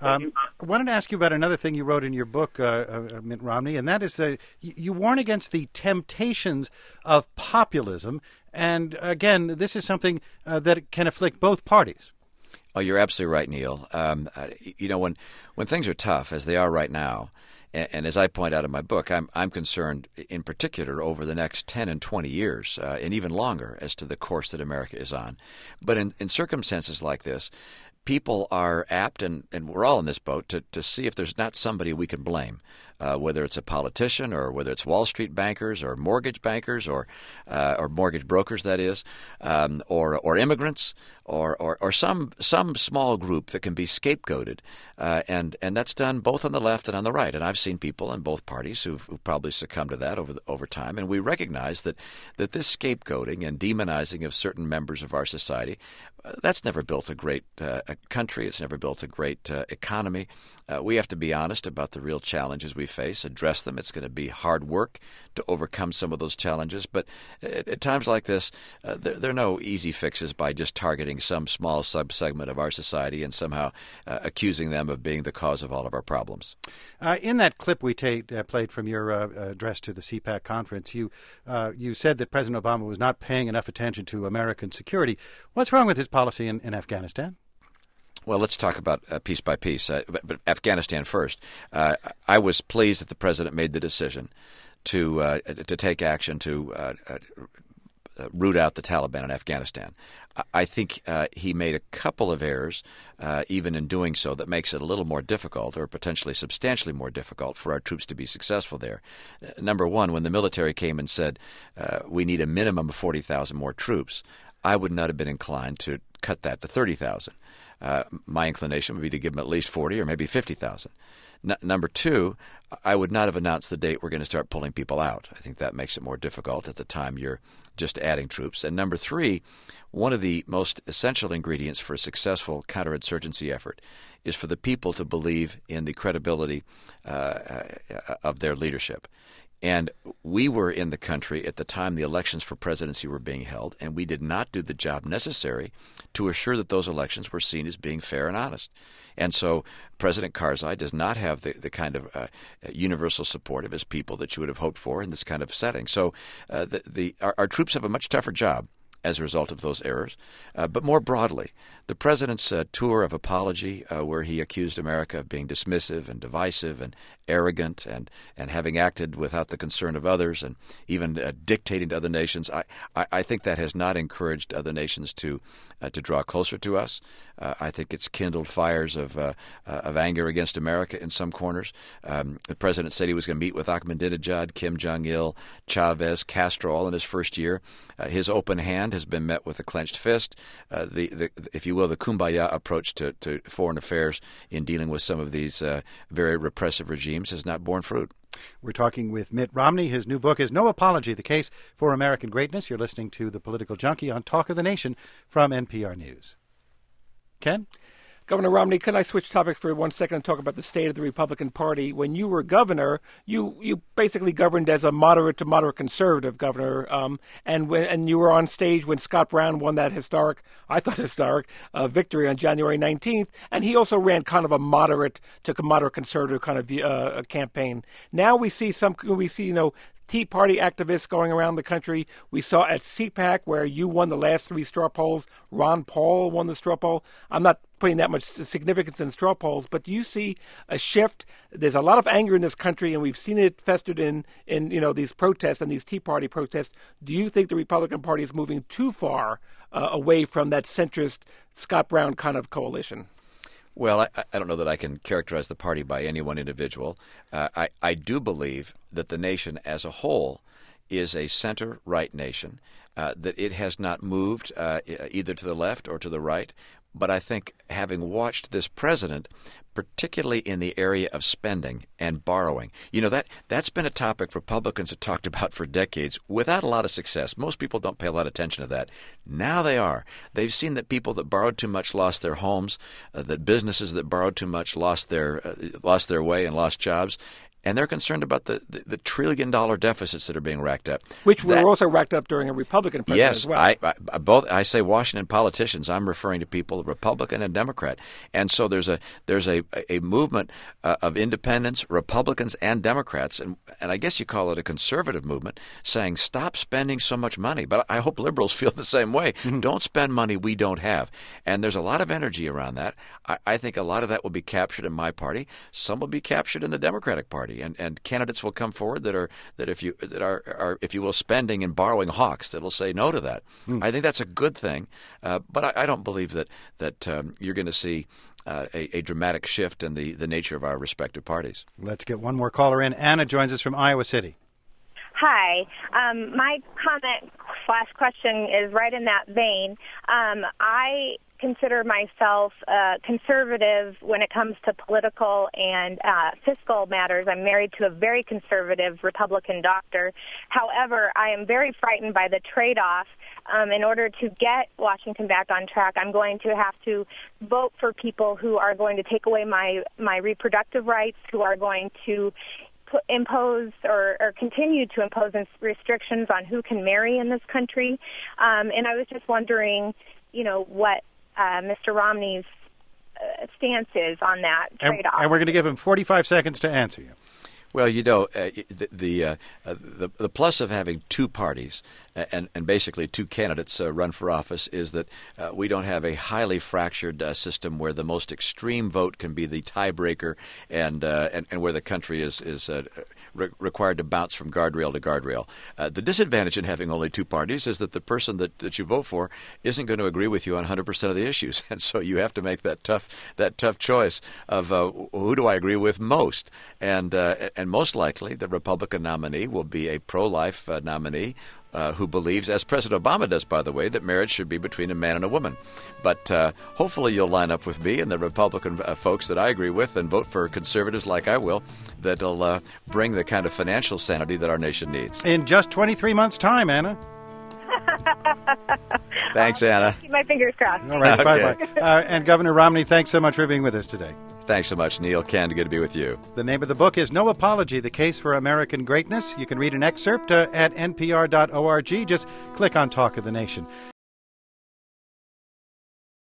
I wanted to ask you about another thing you wrote in your book, Mitt Romney, and that is you warn against the temptations of populism. And again, this is something that can afflict both parties. Oh, you're absolutely right, Neil. When things are tough, as they are right now, and as I point out in my book, I'm concerned in particular over the next 10 and 20 years, and even longer, as to the course that America is on. But in circumstances like this, people are apt, and we're all in this boat, to see if there's not somebody we can blame, whether it's a politician or whether it's Wall Street bankers or mortgage bankers or mortgage brokers, that is, or immigrants or some small group that can be scapegoated, and that's done both on the left and on the right. And I've seen people in both parties who've probably succumbed to that over time. And we recognize that this scapegoating and demonizing of certain members of our society, that's never built a great country. It's never built a great economy. We have to be honest about the real challenges we face, address them. It's going to be hard work to overcome some of those challenges. But at times like this, there are no easy fixes by just targeting some small subsegment of our society and somehow accusing them of being the cause of all of our problems. In that clip we played from your address to the CPAC conference, you said that President Obama was not paying enough attention to American security. What's wrong with his policy in Afghanistan? Well, let's talk about piece by piece. But Afghanistan first. I was pleased that the president made the decision to take action to root out the Taliban in Afghanistan. I think he made a couple of errors, even in doing so, that makes it a little more difficult, or potentially substantially more difficult, for our troops to be successful there. Number one, when the military came and said we need a minimum of 40,000 more troops, I would not have been inclined to cut that to 30,000. My inclination would be to give them at least 40 or maybe 50,000. Number two, I would not have announced the date we're going to start pulling people out. I think that makes it more difficult at the time you're just adding troops. And number three, one of the most essential ingredients for a successful counterinsurgency effort is for the people to believe in the credibility of their leadership. And we were in the country at the time the elections for presidency were being held, and we did not do the job necessary to assure that those elections were seen as being fair and honest. And so President Karzai does not have the kind of universal support of his people that you would have hoped for in this kind of setting. So our troops have a much tougher job as a result of those errors. But more broadly, the president's tour of apology, where he accused America of being dismissive and divisive and arrogant and having acted without the concern of others and even dictating to other nations, I think that has not encouraged other nations to draw closer to us. I think it's kindled fires of anger against America in some corners. The president said he was going to meet with Ahmadinejad, Kim Jong-il, Chavez, Castro, all in his first year. His open hand has been met with a clenched fist. If you will, the kumbaya approach to foreign affairs in dealing with some of these very repressive regimes has not borne fruit. We're talking with Mitt Romney. His new book is No Apology, The Case for American Greatness. You're listening to The Political Junkie on Talk of the Nation from NPR News. Ken? Governor Romney, can I switch topic for 1 second and talk about the state of the Republican Party? When you were governor, you basically governed as a moderate to moderate conservative governor, and you were on stage when Scott Brown won that historic victory on January 19th, and he also ran kind of a moderate to moderate conservative kind of campaign. Now we see Tea Party activists going around the country. We saw at CPAC where you won the last three straw polls. Ron Paul won the straw poll. I'm not putting that much significance in straw polls, but do you see a shift? There's a lot of anger in this country, and we've seen it festered in these protests and these Tea Party protests. Do you think the Republican Party is moving too far away from that centrist Scott Brown kind of coalition? Well, I don't know that I can characterize the party by any one individual. I do believe that the nation as a whole is a center-right nation, that it has not moved either to the left or to the right. But I think having watched this president, particularly in the area of spending and borrowing, that's been a topic Republicans have talked about for decades without a lot of success. Most people don't pay a lot of attention to that. Now they are. They've seen that people that borrowed too much lost their homes, that businesses that borrowed too much lost their way and lost jobs. And they're concerned about the $1 trillion deficits that are being racked up. Which were also racked up during a Republican president as well. Yes, I say Washington politicians. I'm referring to people, Republican and Democrat. And so there's a movement of independents, Republicans, and Democrats, and I guess you call it a conservative movement, saying stop spending so much money. But I hope liberals feel the same way. Mm-hmm. Don't spend money we don't have. And there's a lot of energy around that. I think a lot of that will be captured in my party. Some will be captured in the Democratic Party. And candidates will come forward that are if you will spending and borrowing hawks that'll say no to that. I think that's a good thing, but I don't believe that you're going to see a dramatic shift in the nature of our respective parties. Let's get one more caller in. Anna joins us from Iowa City. Hi. My comment/question is right in that vein. I consider myself conservative when it comes to political and fiscal matters. I'm married to a very conservative Republican doctor. However, I am very frightened by the trade-off. In order to get Washington back on track, I'm going to have to vote for people who are going to take away my reproductive rights, who are going to impose or continue to impose restrictions on who can marry in this country. And I was just wondering, what Mr. Romney's stance is on that trade-off. And we're going to give him 45 seconds to answer you. Well, the plus of having two parties and basically two candidates run for office is that we don't have a highly fractured system where the most extreme vote can be the tiebreaker and where the country is required to bounce from guardrail to guardrail. The disadvantage in having only two parties is that the person that you vote for isn't going to agree with you on 100% of the issues, and so you have to make that tough choice of who do I agree with most, and most likely the Republican nominee will be a pro-life nominee who believes, as President Obama does, by the way, that marriage should be between a man and a woman. But hopefully you'll line up with me and the Republican folks that I agree with and vote for conservatives like I will that'll bring the kind of financial sanity that our nation needs. In just 23 months' time, Anna. Thanks, Anna. Keep my fingers crossed. All right, okay. Bye-bye. And Governor Romney, thanks so much for being with us today. Thanks so much, Neil. Ken, good to be with you. The name of the book is No Apology, The Case for American Greatness. You can read an excerpt at npr.org. Just click on Talk of the Nation.